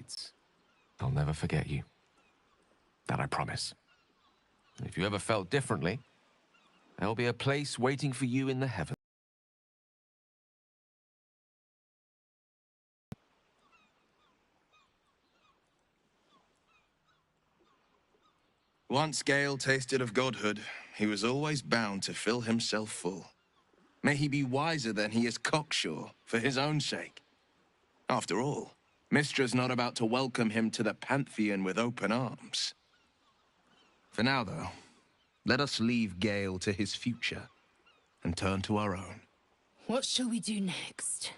decades, I'll never forget you. That I promise. And if you ever felt differently, there'll be a place waiting for you in the heavens. Once Gale tasted of godhood, he was always bound to fill himself full. May he be wiser than he is cocksure, for his own sake. After all, Mystra's not about to welcome him to the Pantheon with open arms. For now, though, let us leave Gale to his future and turn to our own. What shall we do next?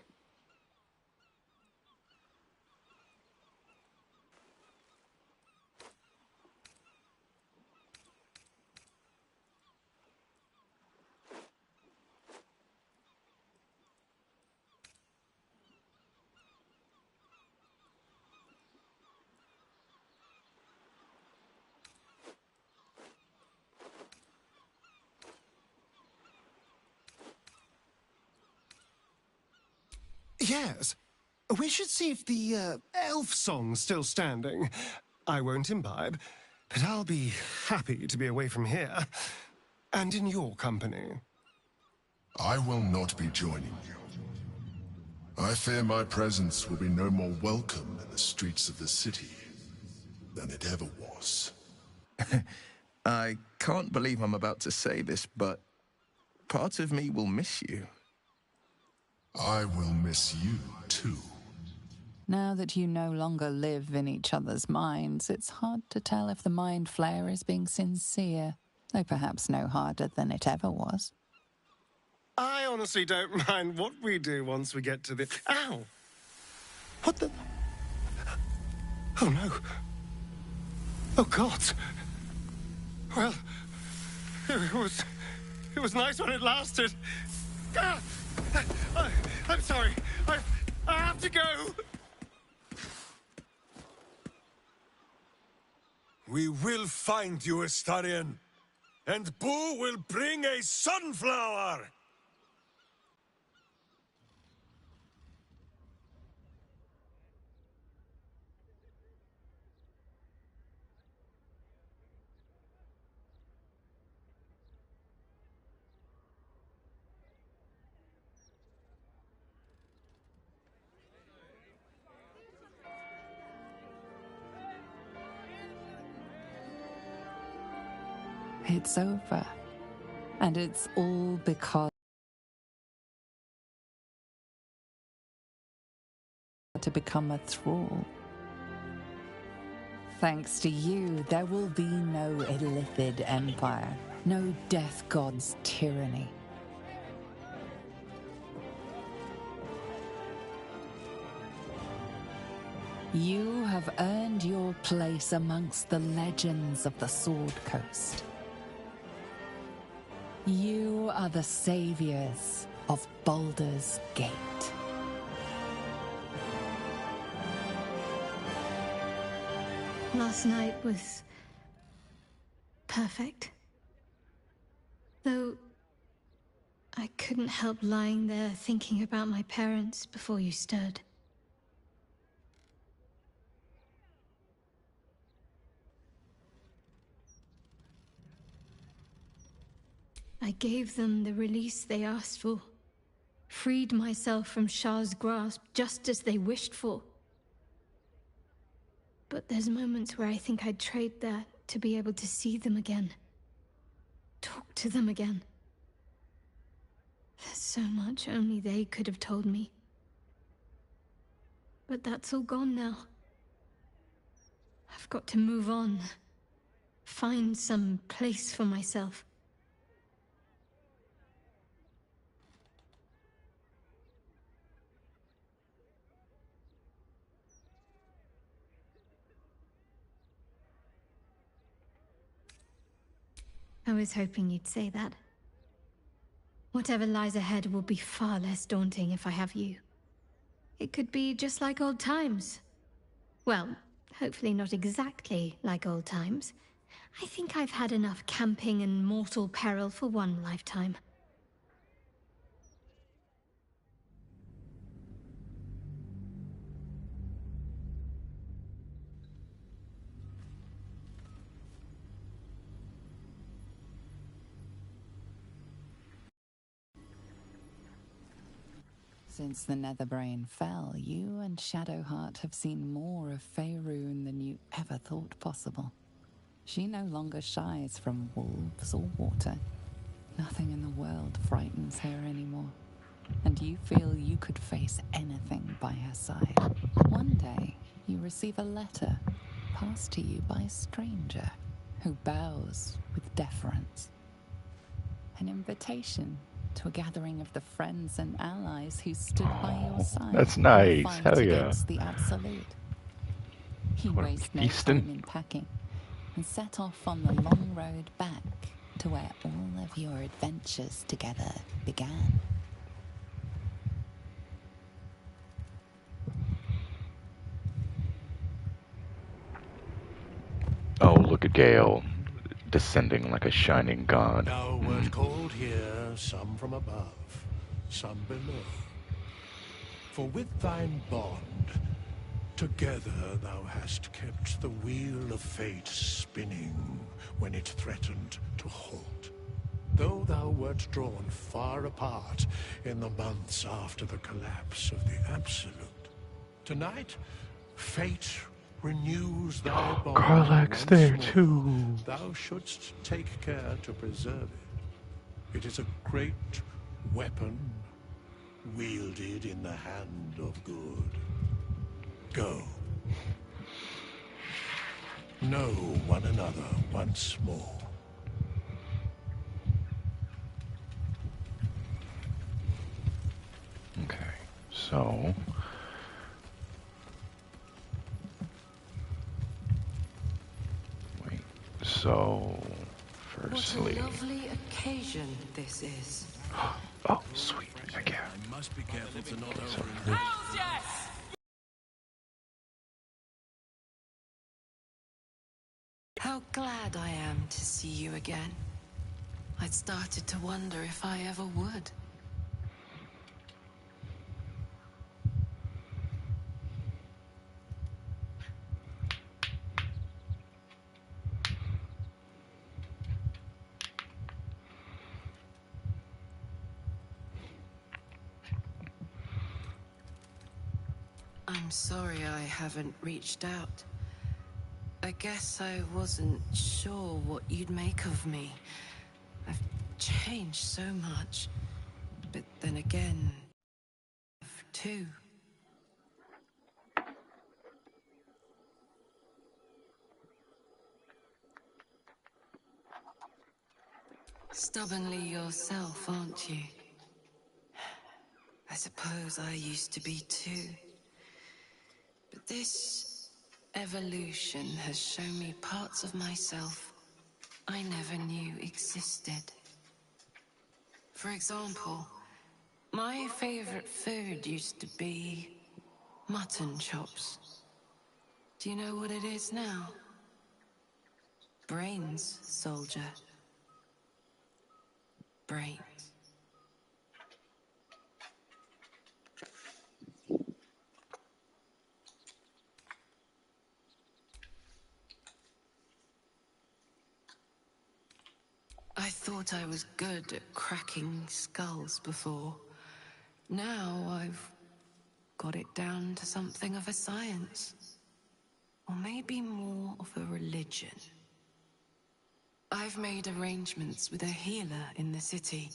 Yes. We should see if the elf song's still standing. I won't imbibe, but I'll be happy to be away from here. And in your company. I will not be joining you. I fear my presence will be no more welcome in the streets of the city than it ever was. I can't believe I'm about to say this, but part of me will miss you. I will miss you, too. Now that you no longer live in each other's minds, it's hard to tell if the mind flayer is being sincere, though perhaps no harder than it ever was. I honestly don't mind what we do once we get to the... Ow! What the... Oh, no. Oh, God. Well, it was nice when it lasted. Ah! I'm sorry. I have to go. We will find you, Astarion, and Boo will bring a sunflower. It's over. And it's all because to become a thrall. Thanks to you, there will be no Illithid empire, no death god's tyranny. You have earned your place amongst the legends of the Sword Coast. You are the saviors of Baldur's Gate. Last night was perfect. Though I couldn't help lying there thinking about my parents before you stirred. I gave them the release they asked for, freed myself from Shah's grasp just as they wished for. But there's moments where I think I'd trade that to be able to see them again, talk to them again. There's so much only they could have told me. But that's all gone now. I've got to move on, find some place for myself. I was hoping you'd say that. Whatever lies ahead will be far less daunting if I have you. It could be just like old times. Well, hopefully not exactly like old times. I think I've had enough camping and mortal peril for one lifetime. Since the Netherbrain fell, you and Shadowheart have seen more of Faerun than you ever thought possible. She no longer shies from wolves or water. Nothing in the world frightens her anymore. And you feel you could face anything by her side. One day, you receive a letter passed to you by a stranger who bows with deference. An invitation to a gathering of the friends and allies who stood by your side That's in the nice. fight Hell yeah. against the Absolute. You What, waste no feasting? time in packing and set off on the long road back to where all of your adventures together began. Oh, look at Gale, descending like a shining god. Thou wert called here, some from above, some below. For with thine bond, together thou hast kept the wheel of fate spinning when it threatened to halt. Though thou wert drawn far apart in the months after the collapse of the Absolute, tonight, fate renews thy bond Karlach's once there more. too. Thou shouldst take care to preserve it. It is a great weapon, wielded in the hand of good. Go. Know one another once more. Okay, so wait. So firstly, What a lovely occasion this is. oh sweet, heck yeah. I must be careful to not So over. How glad I am to see you again. I'd started to wonder if I ever would. I'm sorry I haven't reached out. I guess I wasn't sure what you'd make of me. I've changed so much. But then again, too. Stubbornly yourself, aren't you? I suppose I used to be too. But this evolution has shown me parts of myself I never knew existed. For example, my favorite food used to be mutton chops. Do you know what it is now? Brains, soldier. Brains. I thought I was good at cracking skulls before. Now I've got it down to something of a science. Or maybe more of a religion. I've made arrangements with a healer in the city.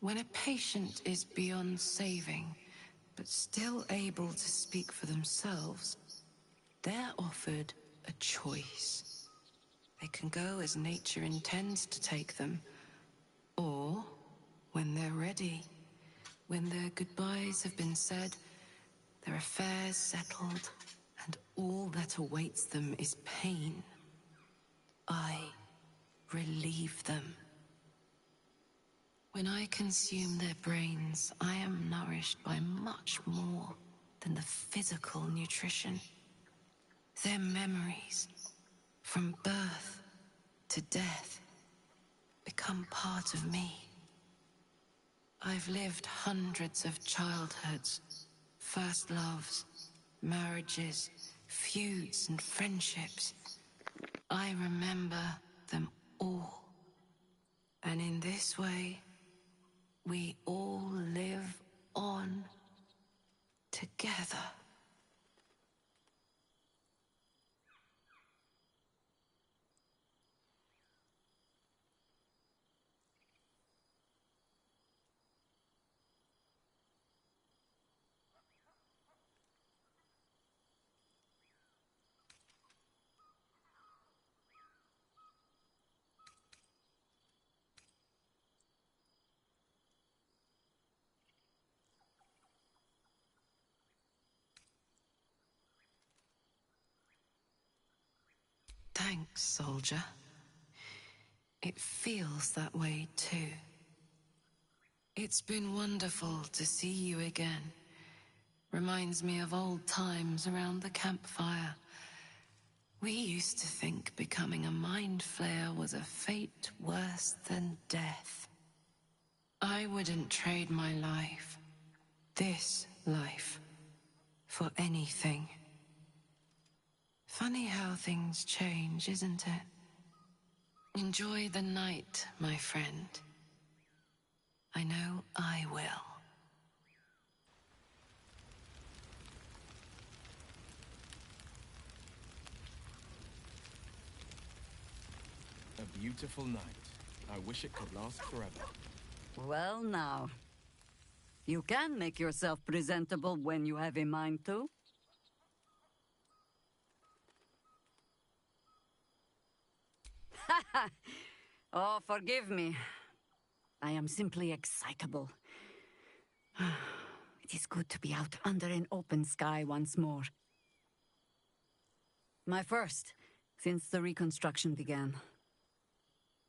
When a patient is beyond saving, but still able to speak for themselves, they're offered a choice. They can go as nature intends to take them, or when they're ready, when their goodbyes have been said, their affairs settled, and all that awaits them is pain, I relieve them. When I consume their brains, I am nourished by much more than the physical nutrition. Their memories, from birth to death, become part of me. I've lived hundreds of childhoods, first loves, marriages, feuds and friendships. I remember them all. And in this way, we all live on together. Thanks, soldier. It feels that way too. It's been wonderful to see you again. Reminds me of old times around the campfire. We used to think becoming a mind flayer was a fate worse than death. I wouldn't trade my life, this life, for anything. Funny how things change, isn't it? Enjoy the night, my friend. I know I will. A beautiful night. I wish it could last forever. Well now, you can make yourself presentable when you have a mind to. Oh, forgive me. I am simply excitable. It is good to be out under an open sky once more. My first, since the reconstruction began.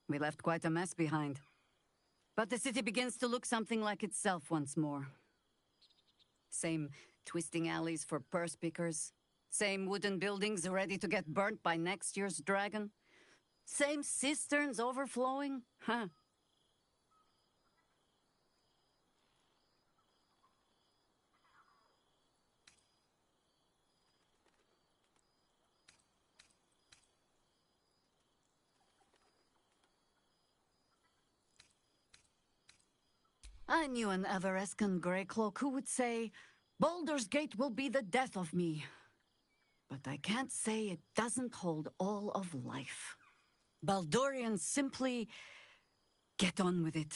We left quite a mess behind. But the city begins to look something like itself once more. Same twisting alleys for purse pickers. Same wooden buildings ready to get burnt by next year's dragon. Same cisterns overflowing, huh? I knew an Everescan Greycloak who would say, Baldur's Gate will be the death of me. But I can't say it doesn't hold all of life. Baldurians simply get on with it.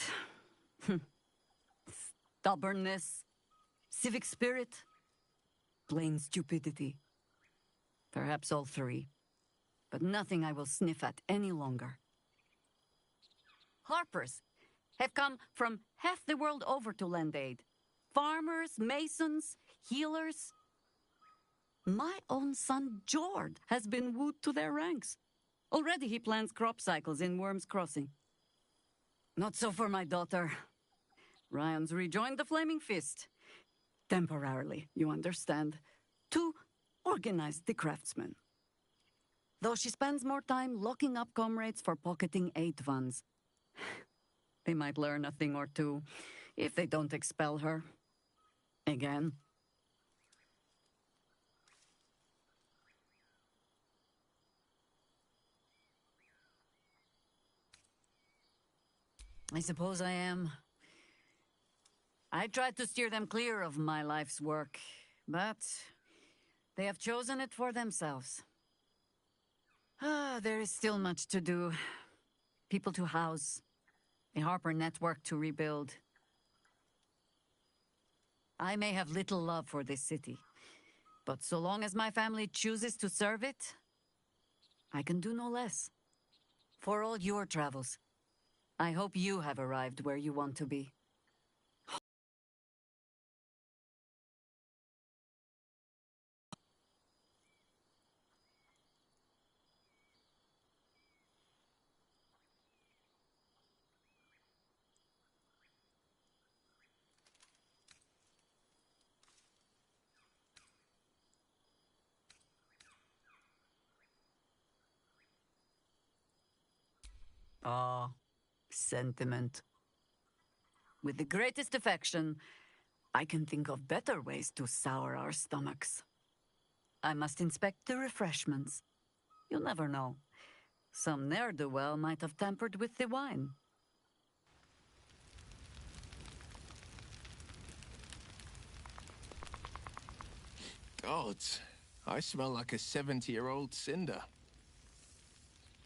Stubbornness, civic spirit, plain stupidity. Perhaps all three, but nothing I will sniff at any longer. Harpers have come from half the world over to lend aid. Farmers, masons, healers. My own son, Jord, has been wooed to their ranks. Already he plans crop cycles in Worm's Crossing. Not so for my daughter. Ryan's rejoined the Flaming Fist. Temporarily, you understand. To organize the craftsmen. Though she spends more time locking up comrades for pocketing aid funds. They might learn a thing or two, if they don't expel her. Again. I suppose I am. I tried to steer them clear of my life's work, but they have chosen it for themselves. There is still much to do. People to house. A Harper network to rebuild. I may have little love for this city, but so long as my family chooses to serve it, I can do no less. For all your travels, I hope you have arrived where you want to be. Ah, sentiment. With the greatest affection, I can think of better ways to sour our stomachs. I must inspect the refreshments. You never know. Some ne'er-do-well might have tampered with the wine. Gods, I smell like a 70-year-old cinder.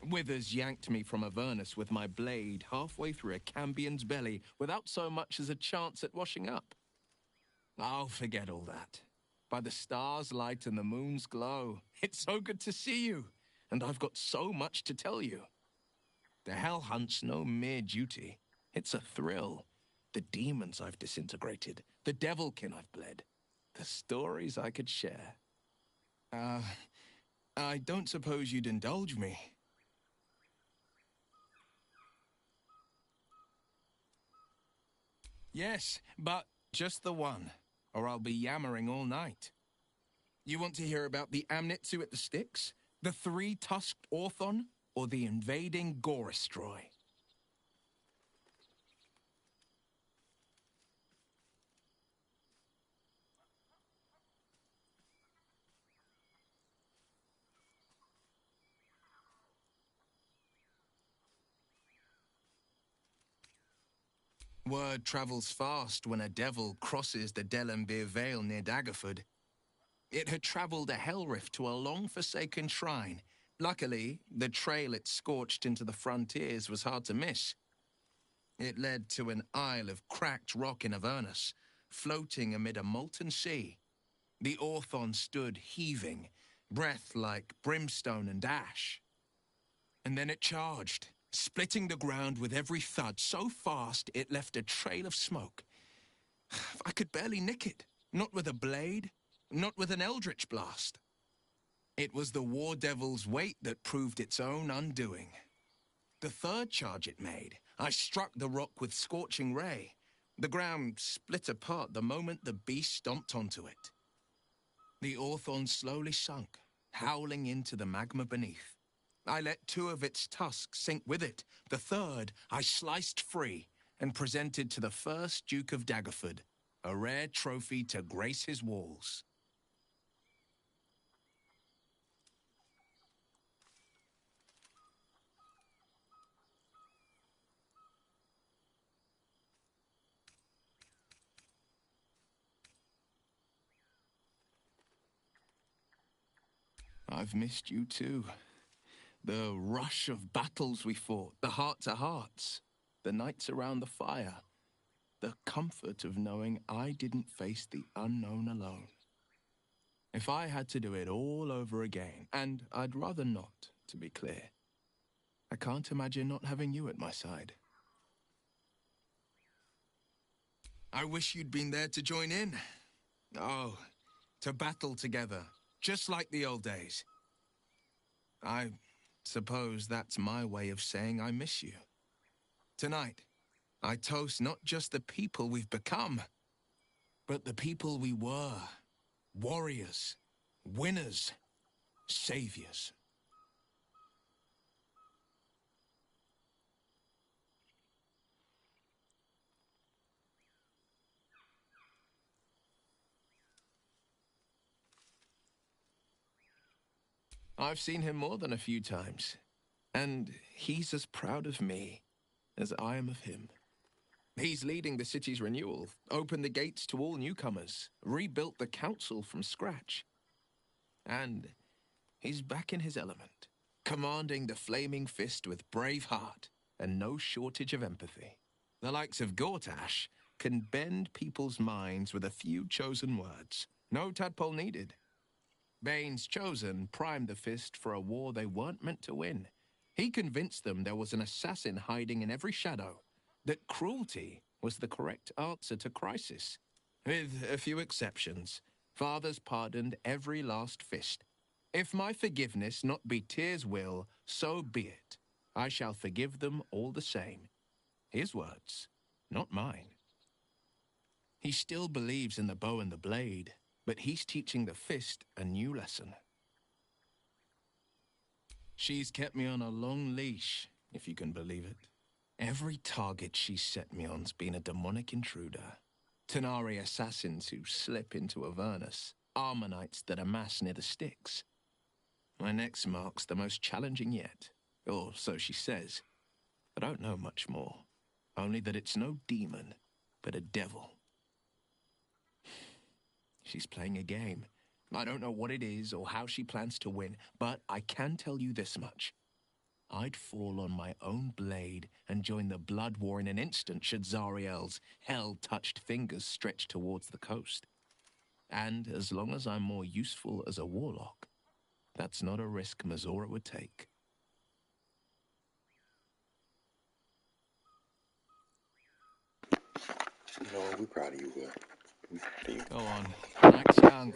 Withers yanked me from Avernus with my blade halfway through a Cambion's belly without so much as a chance at washing up. I'll forget all that. By the stars' light and the moon's glow, it's so good to see you, and I've got so much to tell you. The Hell Hunt's no mere duty. It's a thrill. The demons I've disintegrated, the devilkin I've bled, the stories I could share. I don't suppose you'd indulge me. Yes, but just the one, or I'll be yammering all night. You want to hear about the Amnitsu at the Styx, the three-tusked Orthon, or the invading Gorestroy? Word travels fast when a devil crosses the Delembir Vale near Daggerford. It had travelled a hell rift to a long-forsaken shrine. Luckily, the trail it scorched into the frontiers was hard to miss. It led to an isle of cracked rock in Avernus, floating amid a molten sea. The Orthon stood heaving, breath like brimstone and ash. And then it charged, splitting the ground with every thud so fast it left a trail of smoke. I could barely nick it, not with a blade, not with an eldritch blast. It was the war devil's weight that proved its own undoing. The third charge it made, I struck the rock with scorching ray. The ground split apart the moment the beast stomped onto it. The Orthon slowly sunk, howling into the magma beneath. I let two of its tusks sink with it. The third I sliced free and presented to the first Duke of Daggerford, a rare trophy to grace his walls. I've missed you too. The rush of battles we fought, the heart-to-hearts, the nights around the fire, the comfort of knowing I didn't face the unknown alone. If I had to do it all over again, and I'd rather not, to be clear, I can't imagine not having you at my side. I wish you'd been there to join in. Oh, to battle together, just like the old days. I suppose that's my way of saying I miss you. Tonight, I toast not just the people we've become, but the people we were. Warriors, winners, saviors. I've seen him more than a few times, and he's as proud of me as I am of him. He's leading the city's renewal, opened the gates to all newcomers, rebuilt the council from scratch. And he's back in his element, commanding the flaming fist with brave heart and no shortage of empathy. The likes of Gortash can bend people's minds with a few chosen words. No tadpole needed. Bane's Chosen primed the fist for a war they weren't meant to win. He convinced them there was an assassin hiding in every shadow, that cruelty was the correct answer to crisis. With a few exceptions, fathers pardoned every last fist. If my forgiveness not be Tyr's will, so be it. I shall forgive them all the same. His words, not mine. He still believes in the bow and the blade, but he's teaching the fist a new lesson. She's kept me on a long leash, if you can believe it. Every target she's set me on's been a demonic intruder. Tenari assassins who slip into Avernus, Armonites that amass near the Styx. My next mark's the most challenging yet, or so she says. I don't know much more, only that it's no demon, but a devil. She's playing a game, I don't know what it is or how she plans to win, but I can tell you this much. I'd fall on my own blade and join the blood war in an instant should Zariel's hell-touched fingers stretch towards the coast. And as long as I'm more useful as a warlock, that's not a risk Mazora would take. No, we're proud of you, Will. We're proud of you. Go on, act young.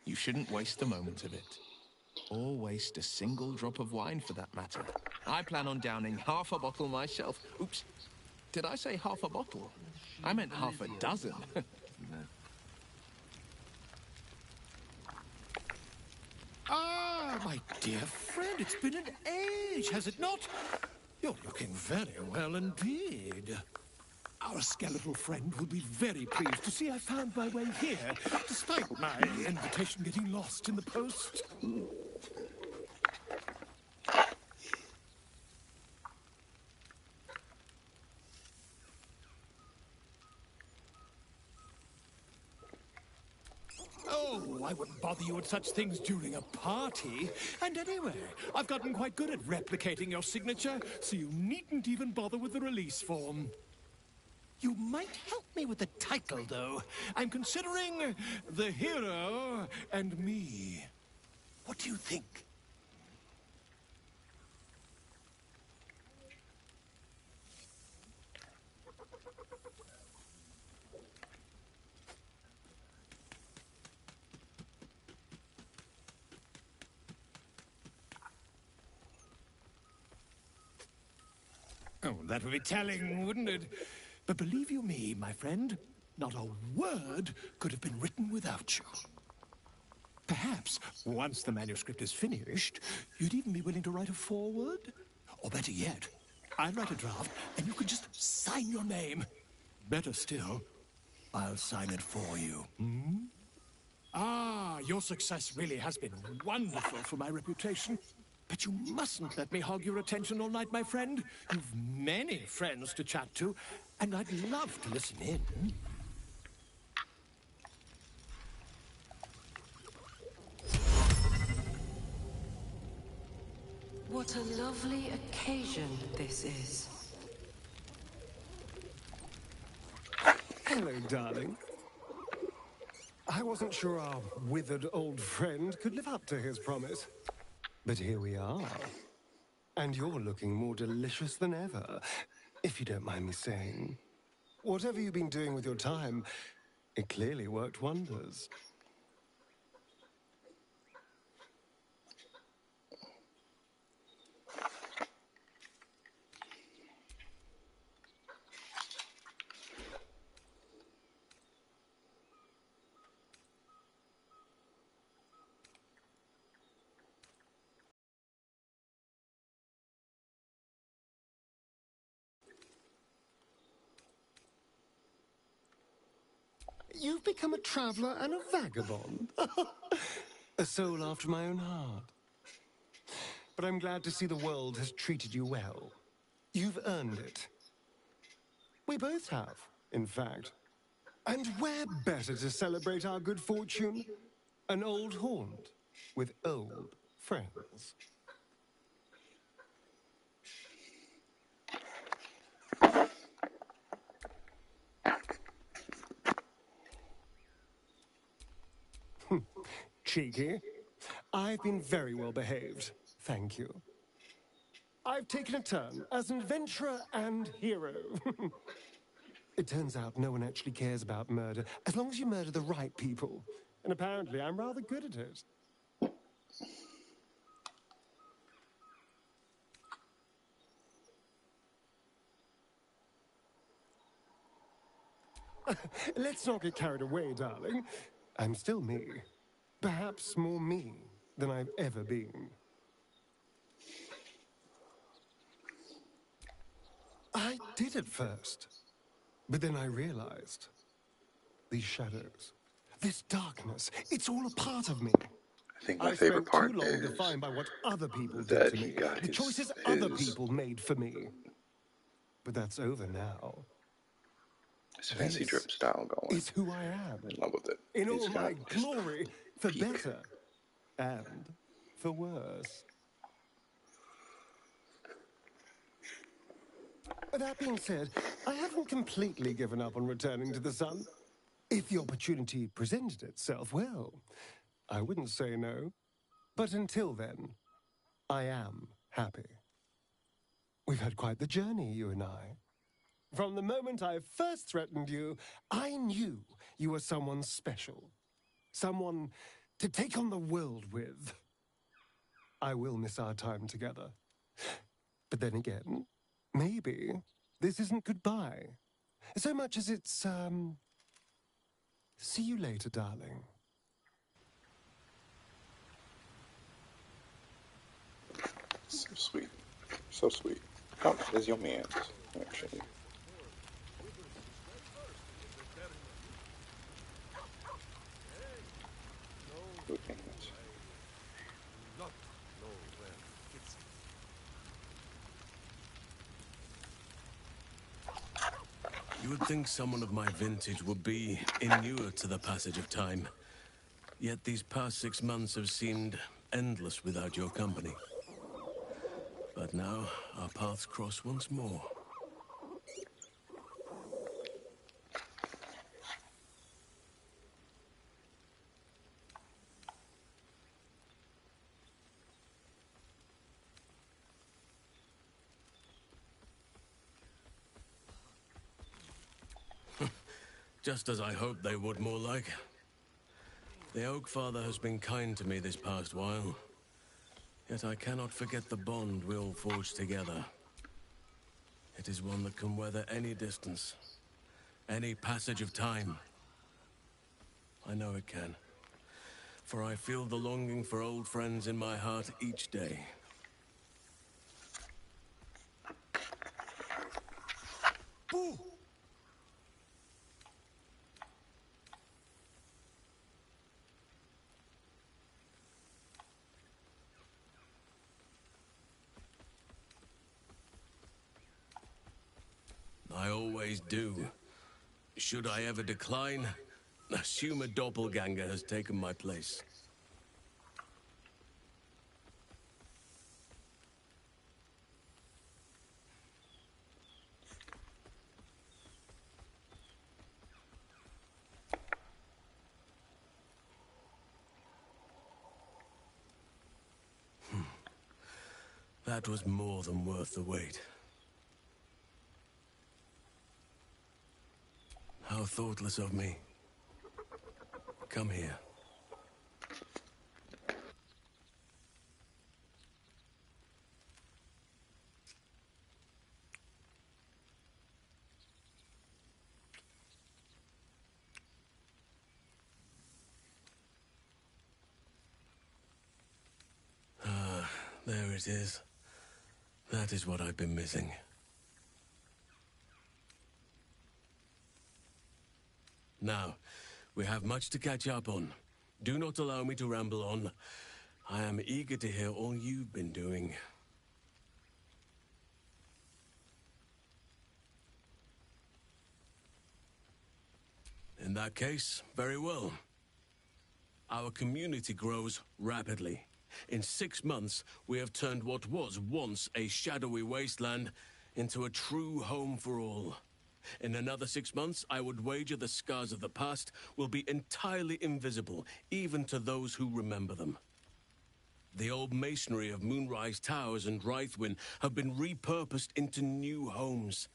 You shouldn't waste a moment of it. Or waste a single drop of wine, for that matter. I plan on downing half a bottle myself. Oops, did I say half a bottle? I meant half a dozen. Ah, my dear friend, it's been an age, has it not? You're looking very well indeed. Our skeletal friend will be very pleased to see I found my way here, despite my invitation getting lost in the post. Oh, I wouldn't bother you with such things during a party. And anyway, I've gotten quite good at replicating your signature, so you needn't even bother with the release form. You might help me with the title, though. I'm considering The Hero and Me. What do you think? Oh, that would be telling, wouldn't it? But believe you me, my friend, not a word could have been written without you. Perhaps, once the manuscript is finished, you'd even be willing to write a foreword? Or better yet, I'll write a draft and you can just sign your name. Better still, I'll sign it for you. Hmm? Ah, your success really has been wonderful for my reputation. But you mustn't let me hog your attention all night, my friend. You've many friends to chat to, and I'd love to listen in. What a lovely occasion this is. Hello, darling. I wasn't sure our withered old friend could live up to his promise. But here we are. And you're looking more delicious than ever, if you don't mind me saying. Whatever you've been doing with your time, it clearly worked wonders. You've become a traveler and a vagabond. A soul after my own heart. But I'm glad to see the world has treated you well. You've earned it. We both have, in fact. And where better to celebrate our good fortune? An old haunt with old friends. Cheeky. I've been very well behaved, thank you. I've taken a turn as an adventurer and hero. It turns out no one actually cares about murder, as long as you murder the right people. And apparently I'm rather good at it. Let's not get carried away, darling. I'm still me. Perhaps more me than I've ever been. I did at first. But then I realized. These shadows, this darkness, it's all a part of me. I think my favorite part too long is defined by what other people did that to he me. got The choices other people made for me. But that's over now. his fancy drip style going. It's who I am. I'm in love with it. In He's all got my just glory, For Peak. better and for worse. That being said, I haven't completely given up on returning to the sun. If the opportunity presented itself, well, I wouldn't say no. But until then, I am happy. We've had quite the journey, you and I. From the moment I first threatened you, I knew you were someone special. Someone to take on the world with. I will miss our time together. But then again, maybe this isn't goodbye. So much as it's, see you later, darling. So sweet. So sweet. Oh, there's your man, actually. Good things. You would think someone of my vintage would be inured to the passage of time. Yet these past 6 months have seemed endless without your company. But now, our paths cross once more. Just as I hoped they would, more like. The Oak Father has been kind to me this past while. Yet I cannot forget the bond we all forged together. It is one that can weather any distance, any passage of time. I know it can, for I feel the longing for old friends in my heart each day. Boo! I always do. Should I ever decline, assume a doppelganger has taken my place. That was more than worth the wait. How thoughtless of me. Come here. Ah, there it is. That is what I've been missing. Now, we have much to catch up on. Do not allow me to ramble on. I am eager to hear all you've been doing. In that case, very well. Our community grows rapidly. In 6 months, we have turned what was once a shadowy wasteland into a true home for all. In another 6 months, I would wager the scars of the past will be entirely invisible, even to those who remember them. The old masonry of Moonrise Towers and Rythwin have been repurposed into new homes,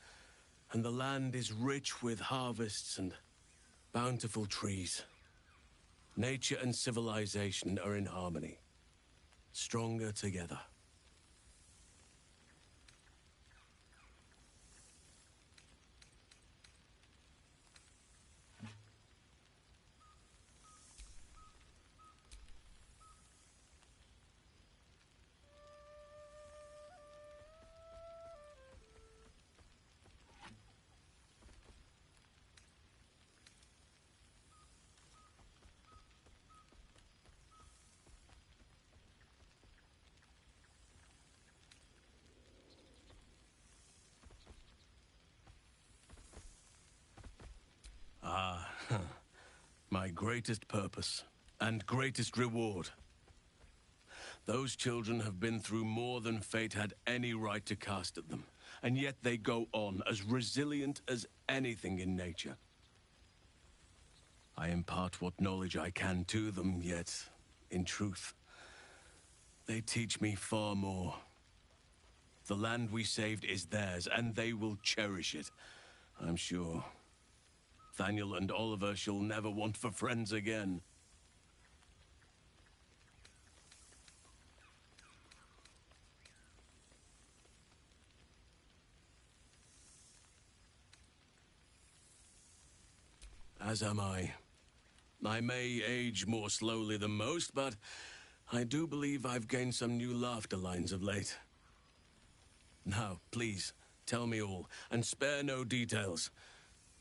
and the land is rich with harvests and bountiful trees. Nature and civilization are in harmony, stronger together. Ah, my greatest purpose. and greatest reward. Those children have been through more than fate had any right to cast at them, and yet they go on as resilient as anything in nature. I impart what knowledge I can to them, yet, in truth, they teach me far more. The land we saved is theirs, and they will cherish it, I'm sure. Thaniel and Oliver shall never want for friends again. As am I. I may age more slowly than most, but I do believe I've gained some new laughter lines of late. Now, please, tell me all, and spare no details.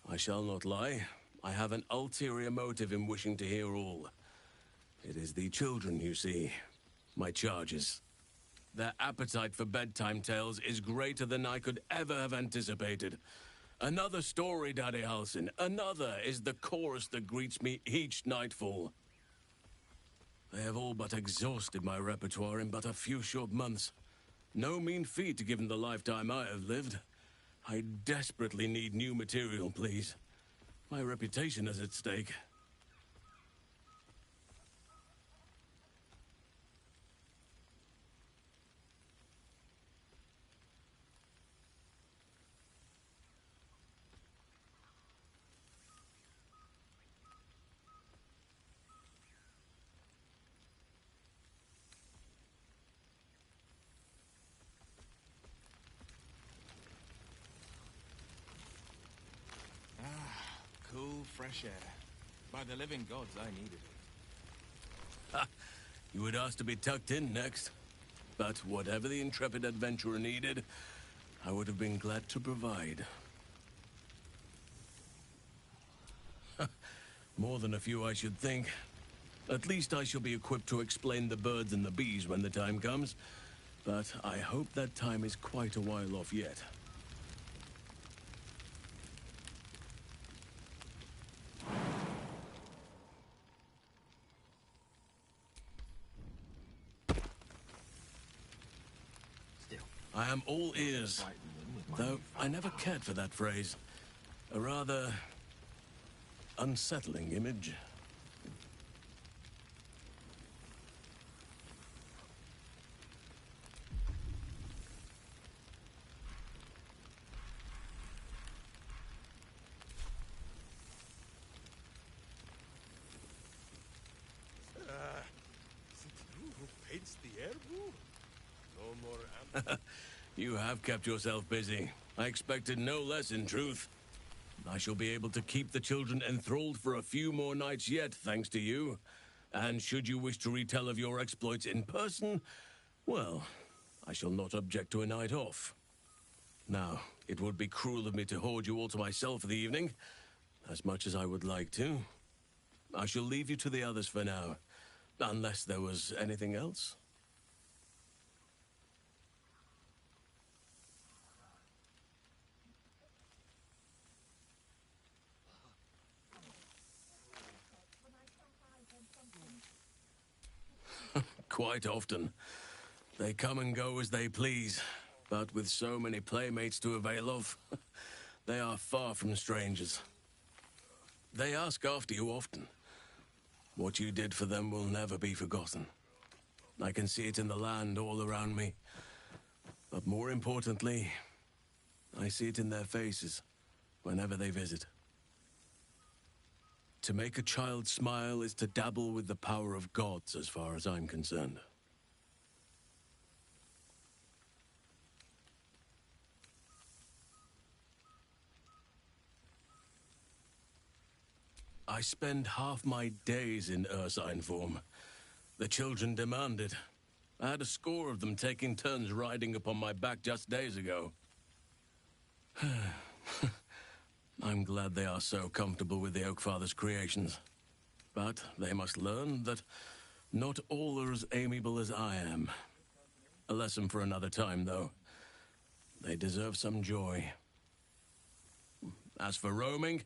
I shall not lie. I have an ulterior motive in wishing to hear all. It is the children, you see, my charges. Their appetite for bedtime tales is greater than I could ever have anticipated. Another story, Daddy Halsin. Another is the chorus that greets me each nightfall. They have all but exhausted my repertoire in but a few short months. No mean feat given the lifetime I have lived. I desperately need new material, please. My reputation is at stake. Cool, fresh air. By the living gods, I needed it. Ha! You would ask to be tucked in next. But whatever the intrepid adventurer needed, I would have been glad to provide. More than a few, I should think. At least I shall be equipped to explain the birds and the bees when the time comes. But I hope that time is quite a while off yet. I am all ears, though I never cared for that phrase. A rather unsettling image. Is it you who paints the air, Boo? No more You have kept yourself busy. I expected no less, in truth. I shall be able to keep the children enthralled for a few more nights yet, thanks to you. And should you wish to retell of your exploits in person, well, I shall not object to a night off. Now, it would be cruel of me to hoard you all to myself for the evening, as much as I would like to. I shall leave you to the others for now, unless there was anything else. Quite often. They come and go as they please, but with so many playmates to avail of, they are far from strangers. They ask after you often. What you did for them will never be forgotten. I can see it in the land all around me. But more importantly, I see it in their faces whenever they visit. To make a child smile is to dabble with the power of gods, as far as I'm concerned. I spend half my days in ursine form. The children demand it. I had a score of them taking turns riding upon my back just days ago. I'm glad they are so comfortable with the Oakfather's creations. But they must learn that not all are as amiable as I am. A lesson for another time, though. They deserve some joy. As for roaming,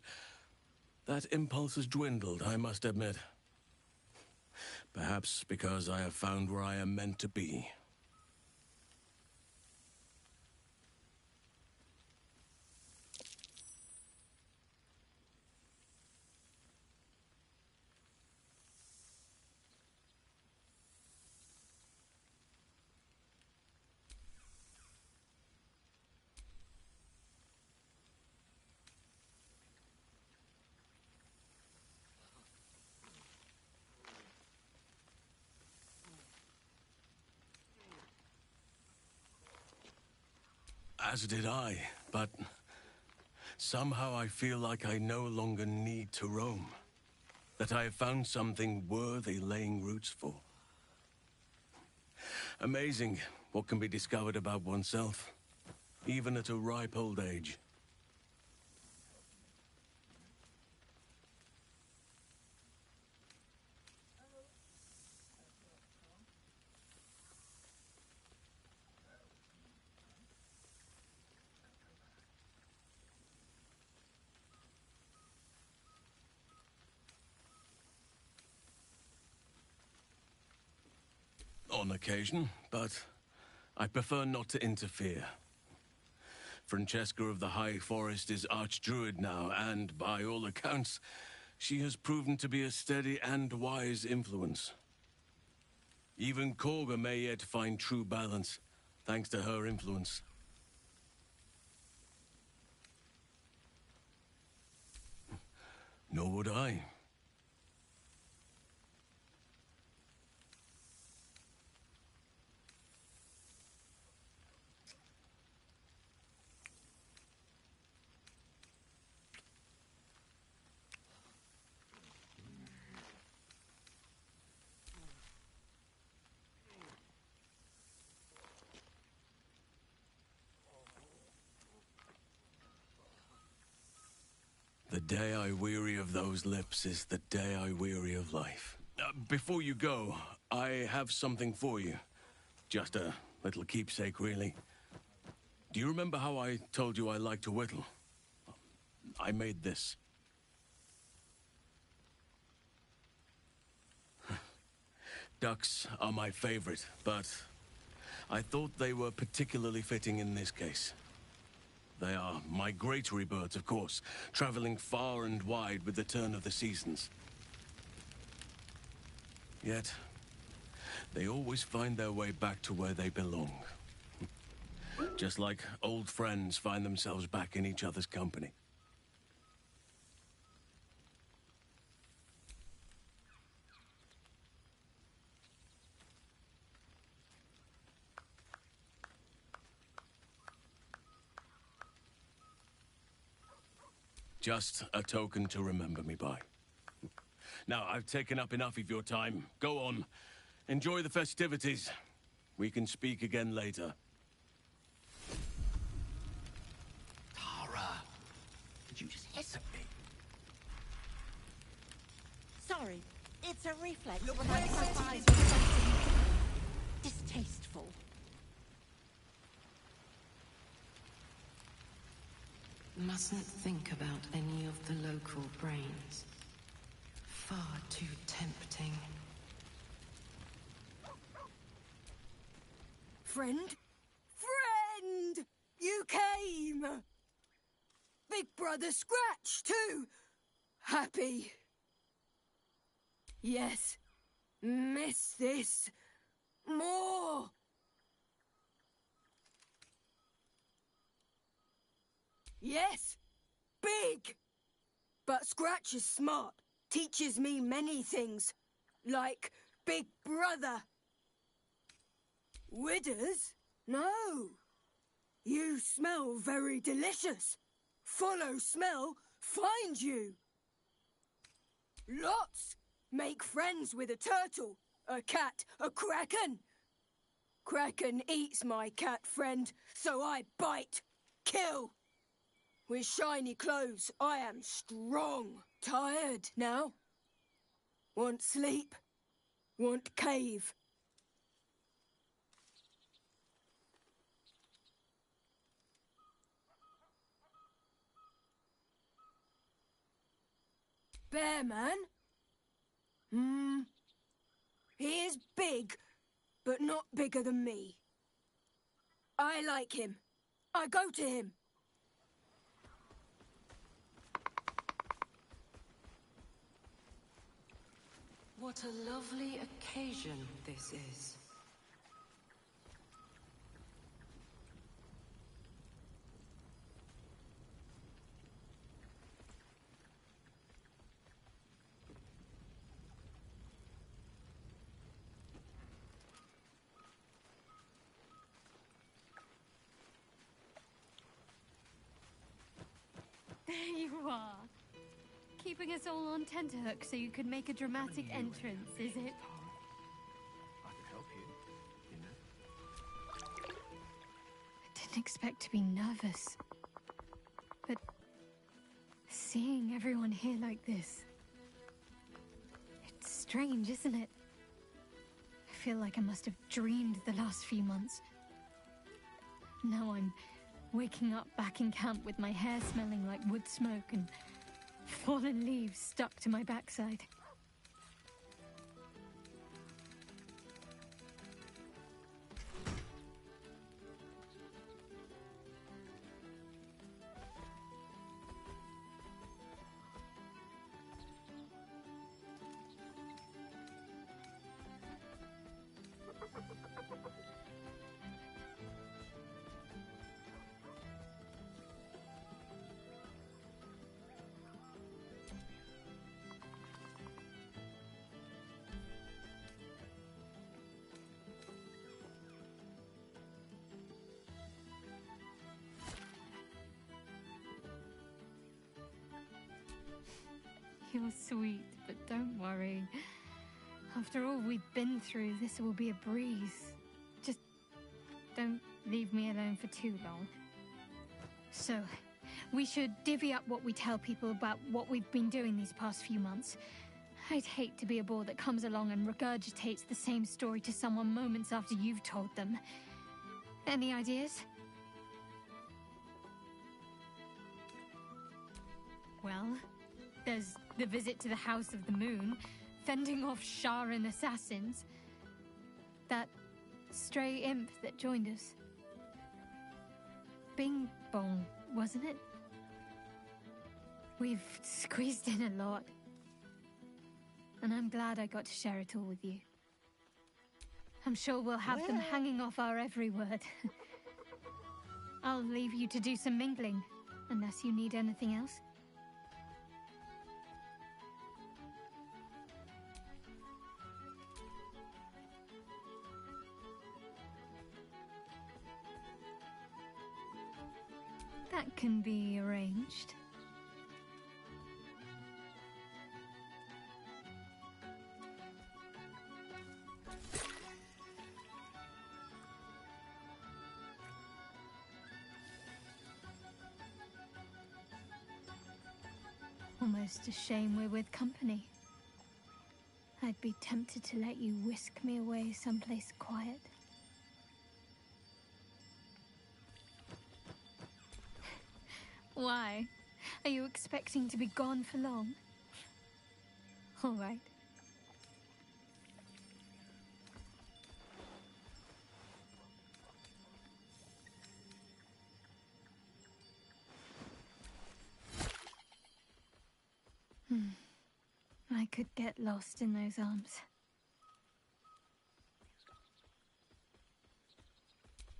that impulse has dwindled, I must admit. Perhaps because I have found where I am meant to be. As did I, but somehow I feel like I no longer need to roam. That I have found something worthy laying roots for. Amazing what can be discovered about oneself, even at a ripe old age. On occasion, but I prefer not to interfere. Francesca of the High Forest is Archdruid now, and by all accounts, she has proven to be a steady and wise influence. Even Korga may yet find true balance, thanks to her influence. Nor would I. The day I weary of those lips is the day I weary of life. Before you go, I have something for you. Just a little keepsake, really. Do you remember how I told you I like to whittle? I made this. Ducks are my favorite, but I thought they were particularly fitting in this case. They are migratory birds, of course, traveling far and wide with the turn of the seasons. Yet, they always find their way back to where they belong. Just like old friends find themselves back in each other's company. Just a token to remember me by. Now, I've taken up enough of your time. Go on. Enjoy the festivities. We can speak again later. Tara, did you just hiss at me? Sorry, it's a reflex when I pass eyes with something distasteful. Mustn't think about any of the local brains. Far too tempting. Friend? Friend! You came! Big Brother Scratch, too! Happy. Yes. Miss this. More! Yes. Big! But Scratch is smart. Teaches me many things. Like Big Brother. Withers? No. You smell very delicious. Follow smell, find you. Lots. Make friends with a turtle, a cat, a kraken. Kraken eats my cat friend, so I bite, kill. With shiny clothes, I am strong. Tired now. Want sleep. Want cave. Bear man? He is big, but not bigger than me. I like him. I go to him. What a lovely occasion this is. There you are. Keeping us all on tenterhooks so you could make a dramatic entrance, is it? I could help you, you know. I didn't expect to be nervous. But seeing everyone here like this... It's strange, isn't it? I feel like I must have dreamed the last few months. Now I'm waking up back in camp with my hair smelling like wood smoke and fallen leaves stuck to my backside. You're sweet, but don't worry. After all we've been through, this will be a breeze. Just don't leave me alone for too long. So, we should divvy up what we tell people about what we've been doing these past few months. I'd hate to be a bore that comes along and regurgitates the same story to someone moments after you've told them. Any ideas? Well, there's the visit to the House of the Moon, fending off Sharan assassins. That stray imp that joined us. Bing Bong, wasn't it? We've squeezed in a lot. And I'm glad I got to share it all with you. I'm sure we'll have them hanging off our every word. I'll leave you to do some mingling, unless you need anything else. That can be arranged. Almost a shame we're with company. I'd be tempted to let you whisk me away someplace quiet. Why? Are you expecting to be gone for long? All right. I could get lost in those arms.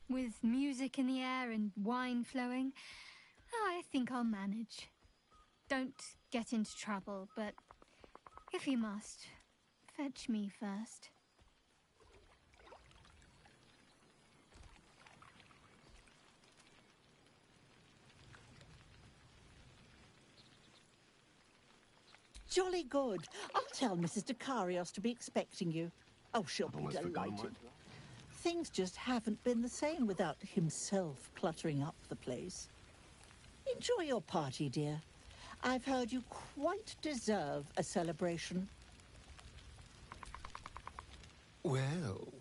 With music in the air and wine flowing, I think I'll manage. Don't get into trouble, but if you must, fetch me first. Jolly good. I'll tell Mrs. Dekarios to be expecting you. Oh, she'll be delighted. Things just haven't been the same without himself cluttering up the place. Enjoy your party, dear. I've heard you quite deserve a celebration. Well,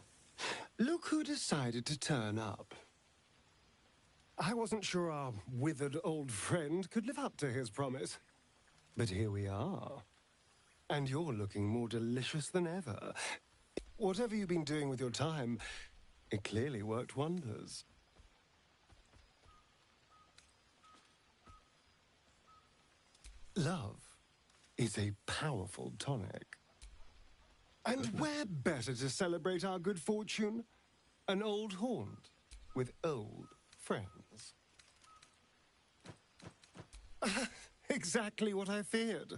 look who decided to turn up. I wasn't sure our withered old friend could live up to his promise. But here we are. And you're looking more delicious than ever. Whatever you've been doing with your time, it clearly worked wonders. Love is a powerful tonic. And where better to celebrate our good fortune? An old haunt with old friends. Exactly what I feared.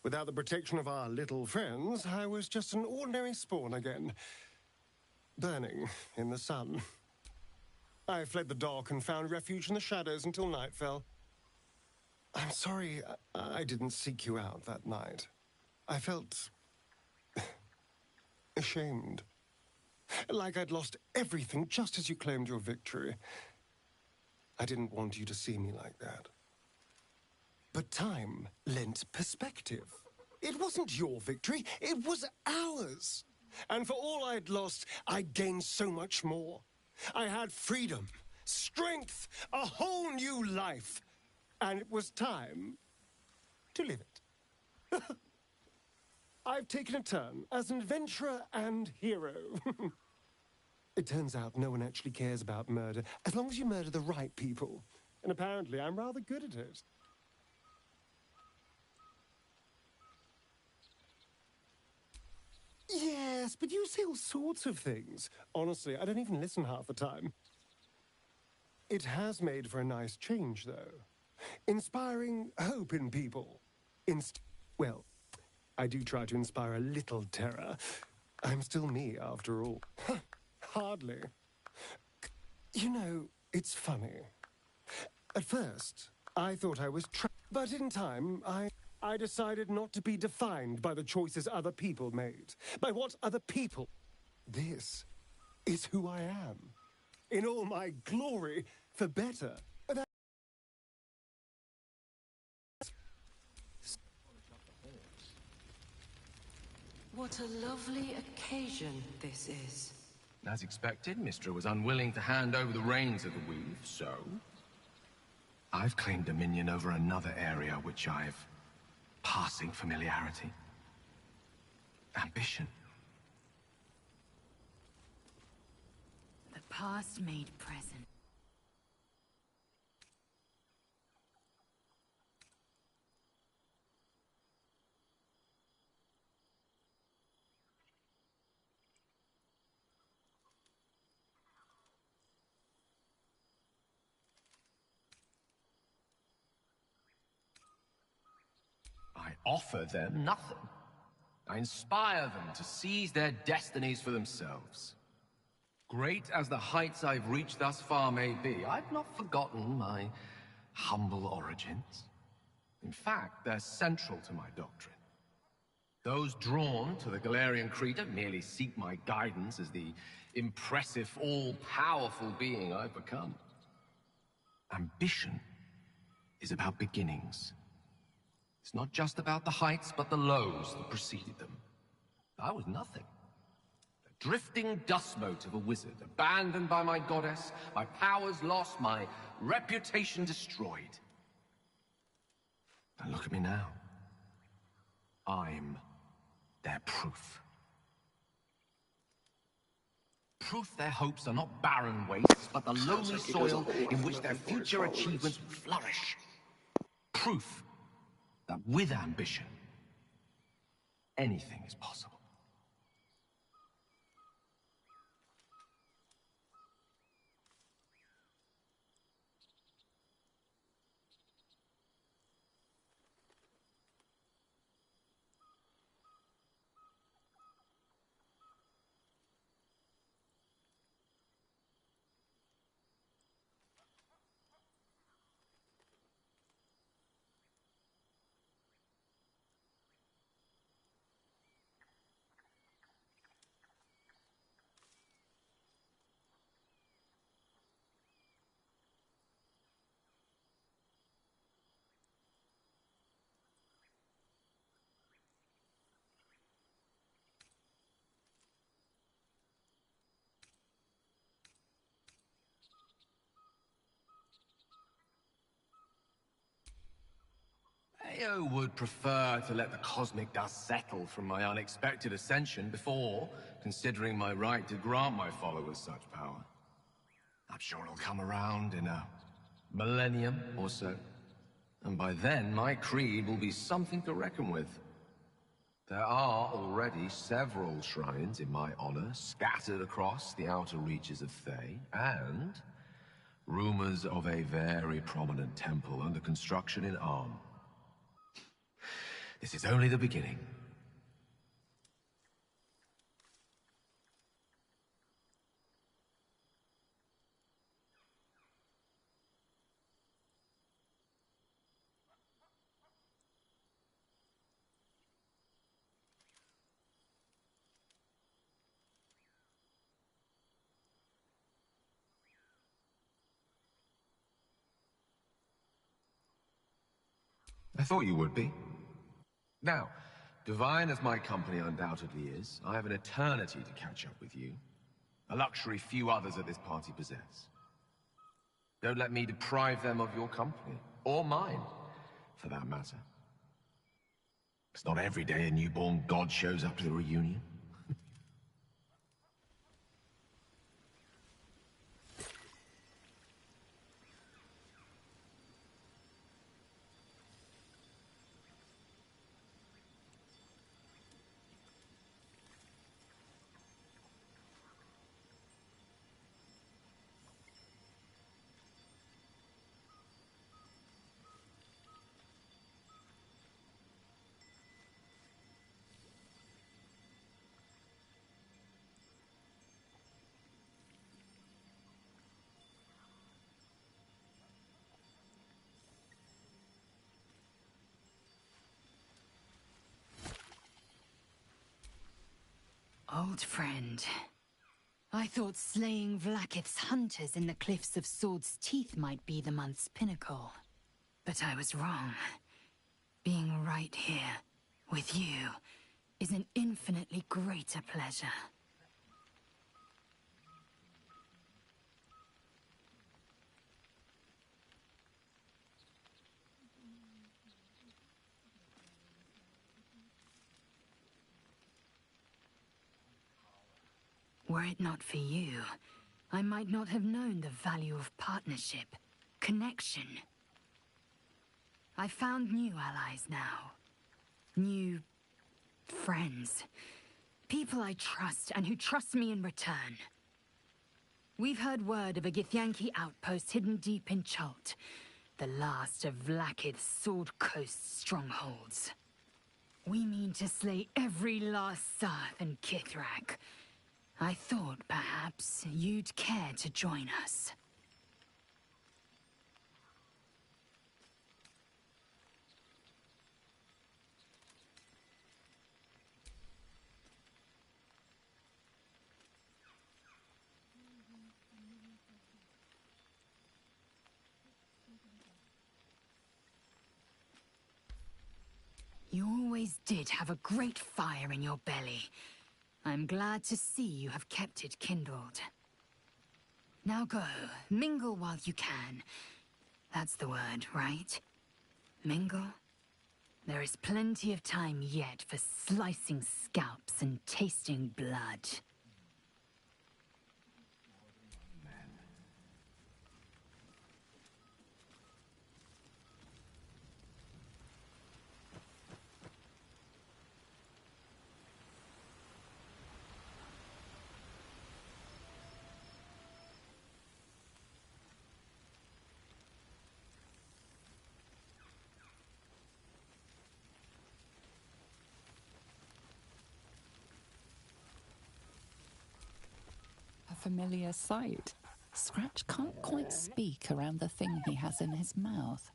Without the protection of our little friends, I was just an ordinary spawn again, burning in the sun. I fled the dock and found refuge in the shadows until night fell. I'm sorry I didn't seek you out that night. I felt ashamed. Like I'd lost everything just as you claimed your victory. I didn't want you to see me like that. But time lent perspective. It wasn't your victory, it was ours. And for all I'd lost, I'd gained so much more. I had freedom, strength, a whole new life. And it was time to live it. I've taken a turn as an adventurer and hero. It turns out no one actually cares about murder, as long as you murder the right people. And apparently I'm rather good at it. Yes, but you say all sorts of things. Honestly, I don't even listen half the time. It has made for a nice change, though. Inspiring hope in people. Well, I do try to inspire a little terror. I'm still me, after all. Hardly. You know, it's funny. At first, I thought I was but in time, I decided not to be defined by the choices other people made, by what other people... This is who I am. In all my glory, for better. What a lovely occasion this is. As expected, Mistra was unwilling to hand over the reins of the weave, so... I've claimed dominion over another area which I've passing familiarity. Ambition. The past made present. I offer them nothing. I inspire them to seize their destinies for themselves. Great as the heights I've reached thus far may be, I've not forgotten my humble origins. In fact, they're central to my doctrine. Those drawn to the Galarian Creed don't merely seek my guidance as the impressive, all-powerful being I've become. Ambition is about beginnings. It's not just about the heights, but the lows that preceded them. I was nothing. The drifting dust mote of a wizard, abandoned by my goddess, my powers lost, my reputation destroyed. And look at me now. I'm their proof. Proof their hopes are not barren wastes, but the loamy soil in which their future achievements will flourish. Proof that with ambition, anything is possible. Geo would prefer to let the cosmic dust settle from my unexpected ascension before considering my right to grant my followers such power. I'm sure it'll come around in a millennium or so. And by then, my creed will be something to reckon with. There are already several shrines in my honor scattered across the outer reaches of Thay, and rumors of a very prominent temple under construction in Arm. This is only the beginning. I thought you would be. Now, divine as my company undoubtedly is, I have an eternity to catch up with you. A luxury few others at this party possess. Don't let me deprive them of your company, or mine, for that matter. It's not every day a newborn god shows up to the reunion. Old friend. I thought slaying Vlaakith's hunters in the cliffs of Sword's Teeth might be the month's pinnacle. But I was wrong. Being right here, with you, is an infinitely greater pleasure. Were it not for you, I might not have known the value of partnership, connection. I found new allies now. New friends. People I trust and who trust me in return. We've heard word of a Githyanki outpost hidden deep in Chult, the last of Vlaakith's Sword Coast strongholds. We mean to slay every last Sarth and Kithrak. I thought perhaps you'd care to join us. You always did have a great fire in your belly. I'm glad to see you have kept it kindled. Now go, mingle while you can. That's the word, right? Mingle? There is plenty of time yet for slicing scalps and tasting blood. Familiar sight. Scratch can't quite speak around the thing he has in his mouth.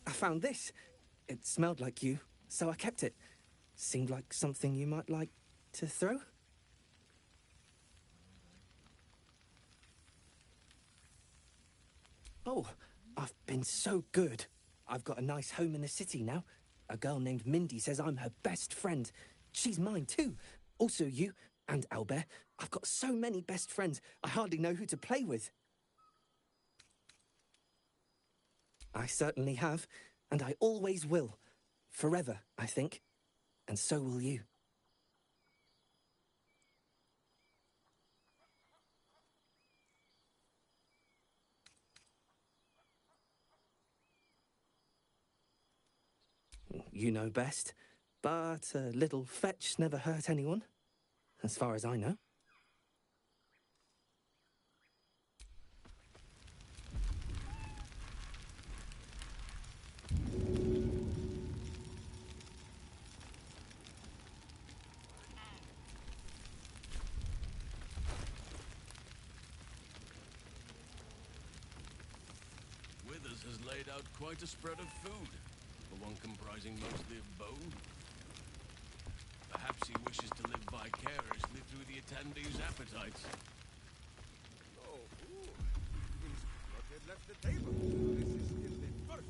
I found this. It smelled like you, so I kept it. Seemed like something you might like to throw? Oh, I've been so good. I've got a nice home in the city now. A girl named Mindy says I'm her best friend. She's mine too. Also you and Albert. I've got so many best friends, I hardly know who to play with. I certainly have, and I always will. Forever, I think. And so will you. You know best, but a little fetch never hurt anyone, as far as I know. Withers has laid out quite a spread of food, for one comprising mostly of bone. Perhaps he wishes to live vicariously through the attendees' appetites. Oh, but they left the table. This is still the first.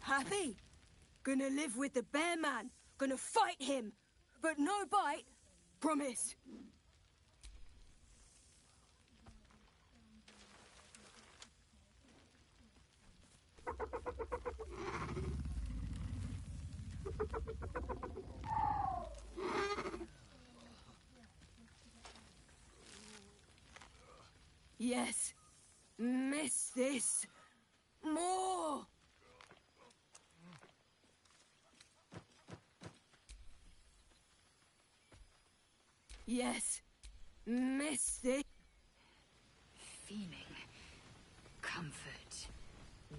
Happy? Gonna live with the bear man. Gonna fight him. But no bite. Promise. Yes. Miss this. More. Yes. Miss this. Feeling. Comfort.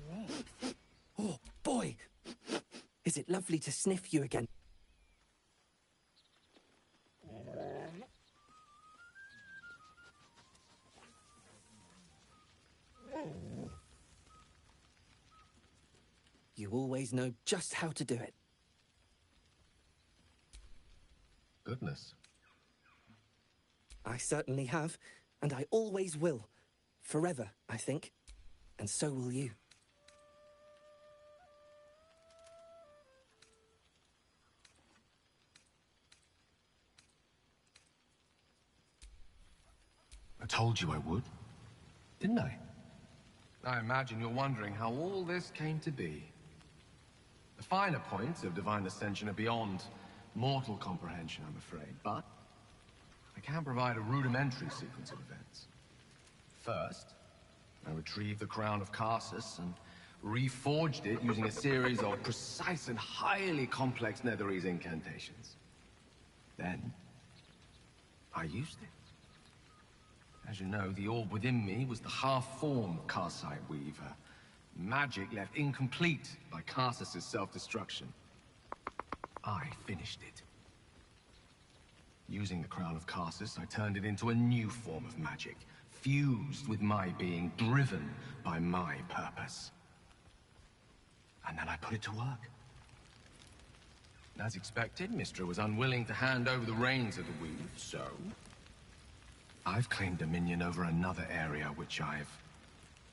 Warmth. Oh, boy! Is it lovely to sniff you again? You always know just how to do it. Goodness. I certainly have, and I always will. Forever, I think. And so will you. I told you I would, didn't I? I imagine you're wondering how all this came to be. The finer points of divine ascension are beyond mortal comprehension, I'm afraid, but I can provide a rudimentary sequence of events. First, I retrieved the crown of Karsus and reforged it using a series of precise and highly complex Netherese incantations. Then, I used it. As you know, the orb within me was the half-formed Karsite Weaver. Magic left incomplete by Karsus' self-destruction. I finished it. Using the Crown of Karsus, I turned it into a new form of magic, fused with my being, driven by my purpose. And then I put it to work. As expected, Mystra was unwilling to hand over the reins of the weave, so I've claimed dominion over another area which I've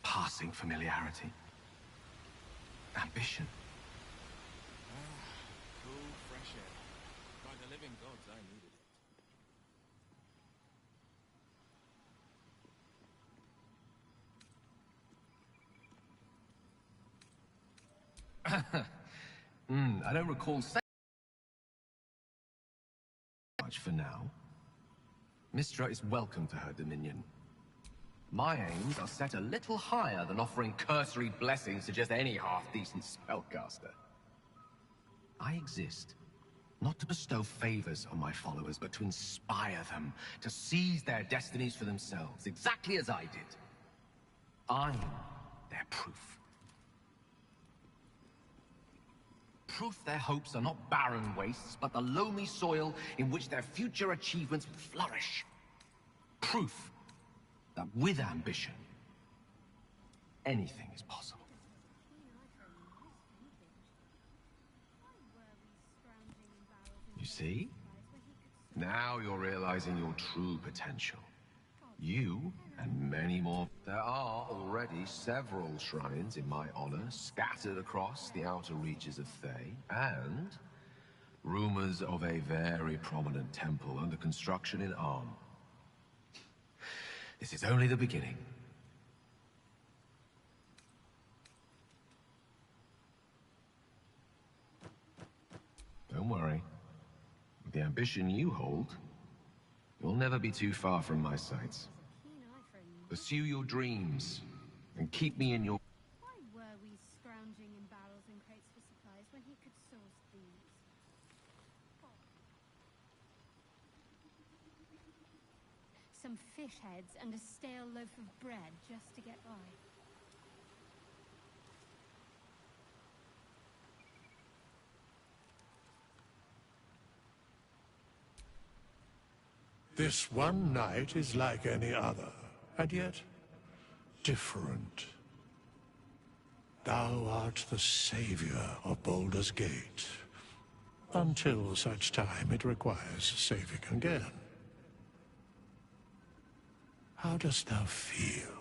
passing familiarity. Ambition. Cool, fresh air. By the living gods, I needed I don't recall saying much for now. Mystra is welcome to her dominion. My aims are set a little higher than offering cursory blessings to just any half-decent spellcaster. I exist Not to bestow favors on my followers, but to inspire them, to seize their destinies for themselves, exactly as I did. I'm their proof. Proof their hopes are not barren wastes, but the loamy soil in which their future achievements will flourish. Proof that with ambition, anything is possible. You see? Now you're realizing your true potential. You and many more. There are already several shrines in my honor scattered across the outer reaches of Thay, and rumors of a very prominent temple under construction in Arm. This is only the beginning. Don't worry. With the ambition you hold, you'll never be too far from my sights. Pursue your dreams, and keep me in your... Why were we scrounging in barrels and crates for supplies when he could source these? Some fish heads and a stale loaf of bread just to get by. This one night is like any other, and yet different. Thou art the savior of Baldur's Gate, until such time it requires saving again. How dost thou feel?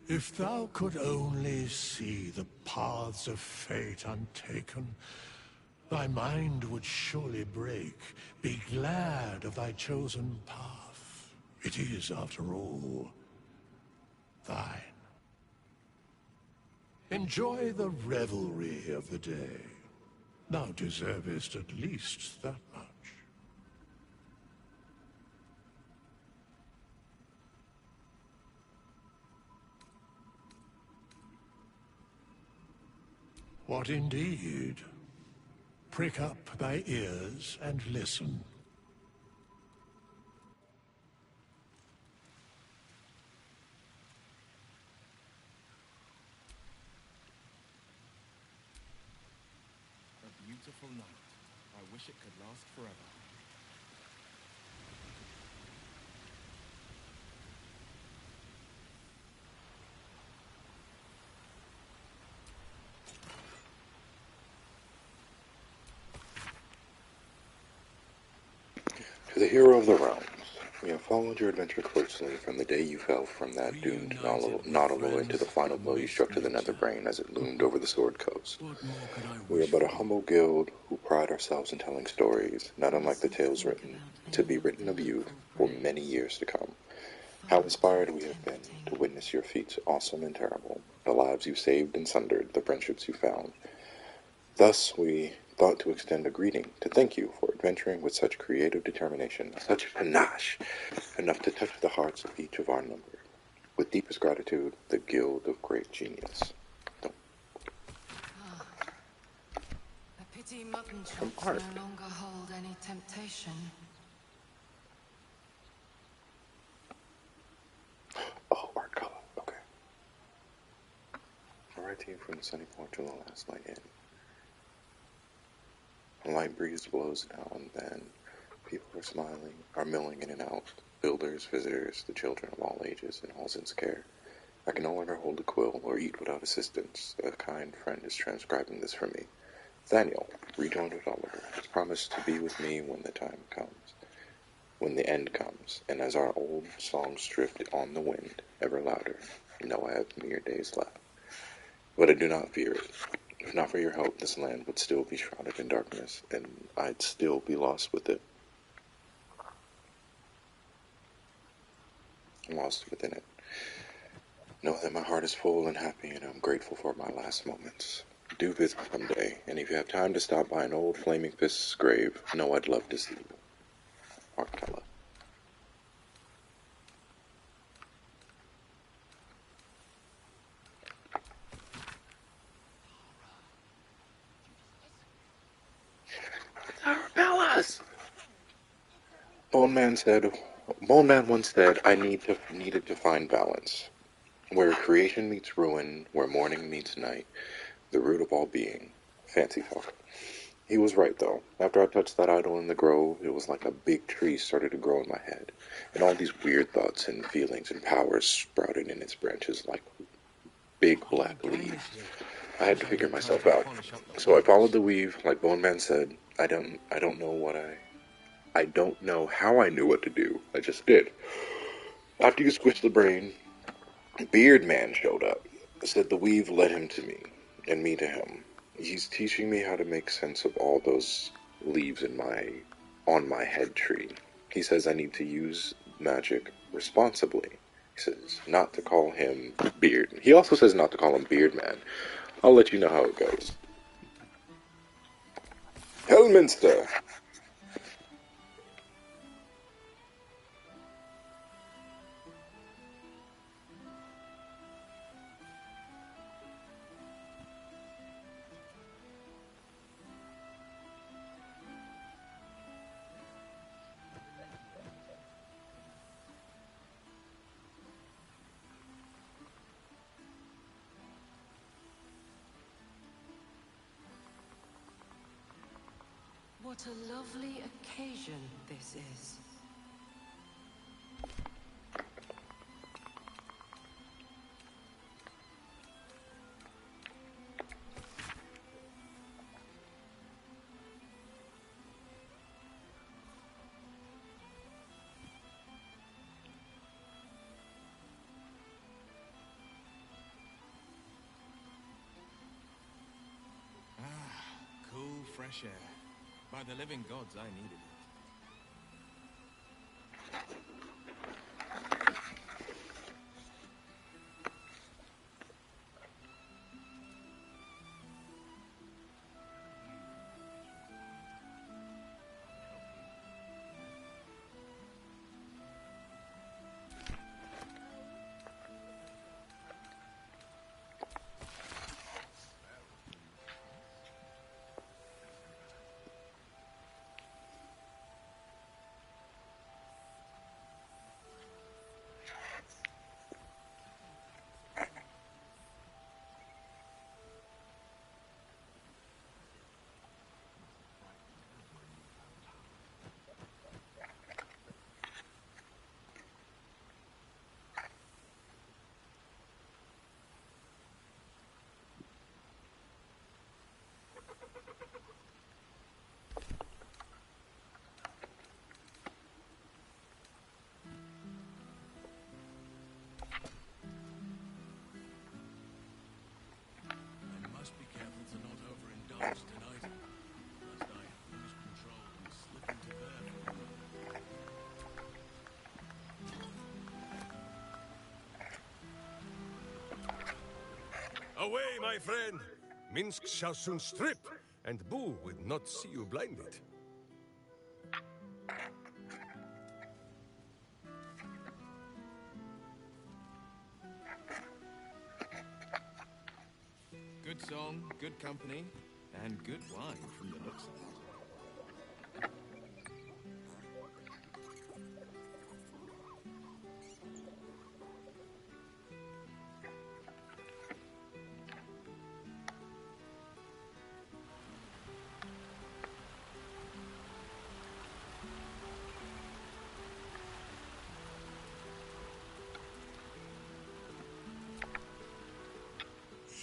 If thou could only see the paths of fate untaken, thy mind would surely break. Be glad of thy chosen path. It is, after all, thine. Enjoy the revelry of the day. Thou deservest at least that much. What indeed? Prick up thy ears and listen. A beautiful night. I wish it could last forever. To the hero of the realms, we have followed your adventure closely from the day you fell from that doomed Nautilus into the final blow you struck to the Netherbrain as it loomed over the Sword Coast. We are but a humble guild who pride ourselves in telling stories, not unlike the tales to be written of you for many years to come. How inspired we have been to witness your feats awesome and terrible, the lives you saved and sundered, the friendships you found. Thus, we thought to extend a greeting to thank you for adventuring with such creative determination, such panache, enough to touch the hearts of each of our number. With deepest gratitude, the Guild of Great Genius. A pity mutton From chops art. no longer hold any temptation. Oh, art color. Okay. I write to you from the sunny porch of the last night in. A light breeze blows now and then. People are smiling, are milling in and out. Builders, visitors, the children of all ages in Halsin's care. I can no longer hold a quill or eat without assistance. A kind friend is transcribing this for me. Nathaniel, rejoined with Oliver, has promised to be with me when the time comes. When the end comes, and as our old songs drift on the wind, ever louder, you know I have mere days left. But I do not fear it. If not for your help, this land would still be shrouded in darkness, and I'd still be lost with it. Lost within it. Know that my heart is full and happy, and I'm grateful for my last moments. Do visit someday, and if you have time to stop by an old Flaming Fist's grave, know I'd love to see you. Arcella. Arabella's! Bone Man once said, I needed to find balance. Where creation meets ruin, where morning meets night, the root of all being. Fancy talk. He was right, though. After I touched that idol in the grove, it was like a big tree started to grow in my head, and all these weird thoughts and feelings and powers sprouted in its branches like big black leaves. I had to figure myself out. So I followed the weave, like Bone Man said. I don't know how I knew what to do. I just did. After you squished the brain, Beard Man showed up. Said the weave led him to me, and me to him. He's teaching me how to make sense of all those leaves on my head tree. He says I need to use magic responsibly. He says not to call him Beard. He also says not to call him Beard Man. I'll let you know how it goes. Hellminster! What a lovely occasion this is. Cool, fresh air. By the living gods, I needed it. Away, my friend! Minsk shall soon strip, and Boo will not see you blinded. Good song, good company, and good wine from the looks of it.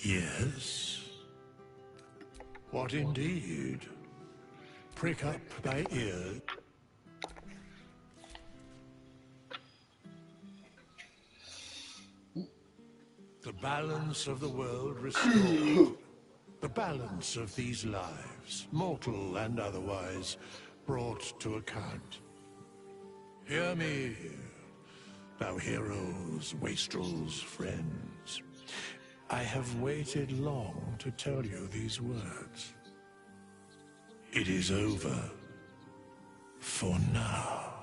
Yes. What indeed? Prick up thy ears. The balance of the world restored. The balance of these lives, mortal and otherwise, brought to account. Hear me, thou heroes, wastrels, friends. I have waited long to tell you these words. It is over. For now.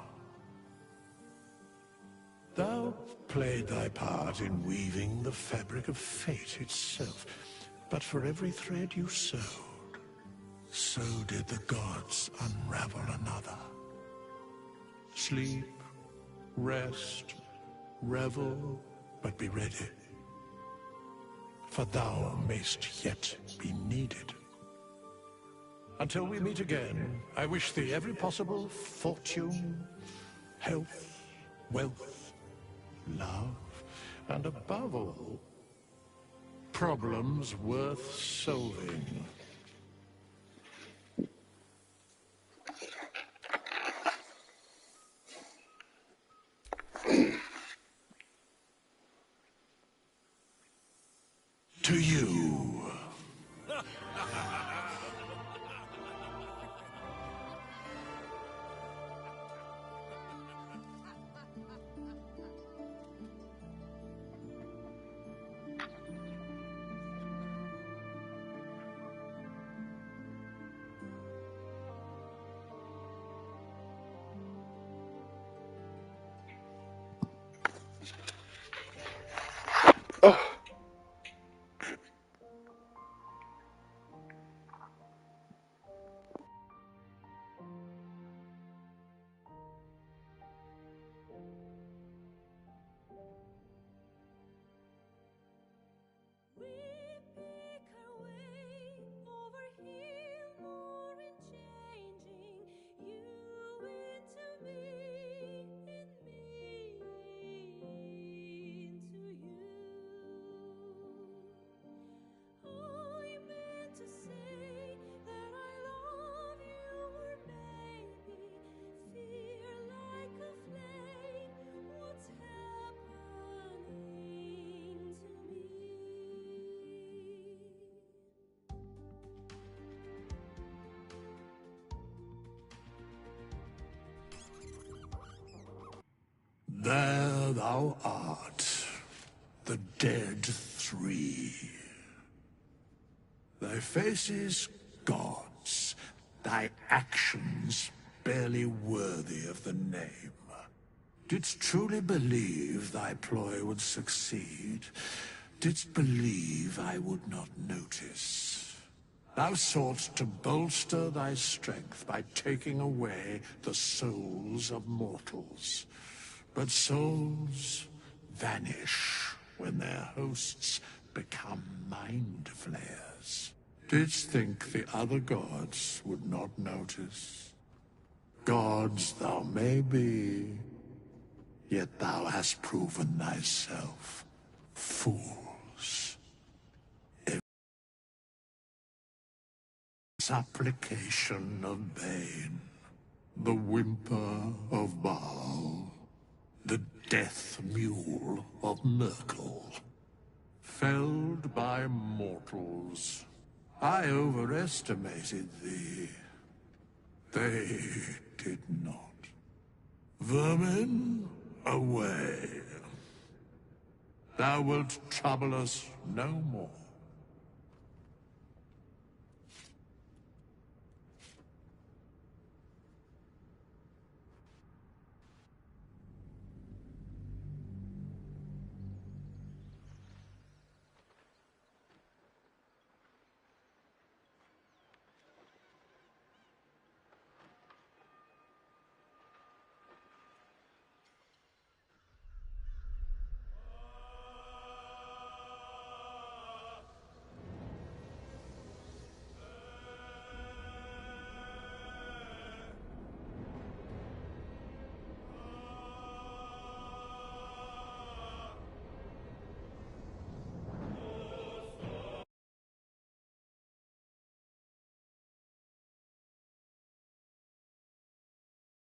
Thou played thy part in weaving the fabric of fate itself, but for every thread you sewed, so did the gods unravel another. Sleep, rest, revel, but be ready. For thou mayst yet be needed. Until we meet again, I wish thee every possible fortune, health, wealth, love, and above all, problems worth solving. To you. There thou art, the dead three. Thy faces gods, thy actions barely worthy of the name. Didst truly believe thy ploy would succeed? Didst believe I would not notice? Thou soughtst to bolster thy strength by taking away the souls of mortals. But souls vanish when their hosts become mind flayers. Didst think the other gods would not notice? Gods thou may be, yet thou hast proven thyself fools. Supplication of vain, the whimper of Baal, the death mule of Merkel. Felled by mortals, I overestimated thee. They did not. Vermin, away. Thou wilt trouble us no more.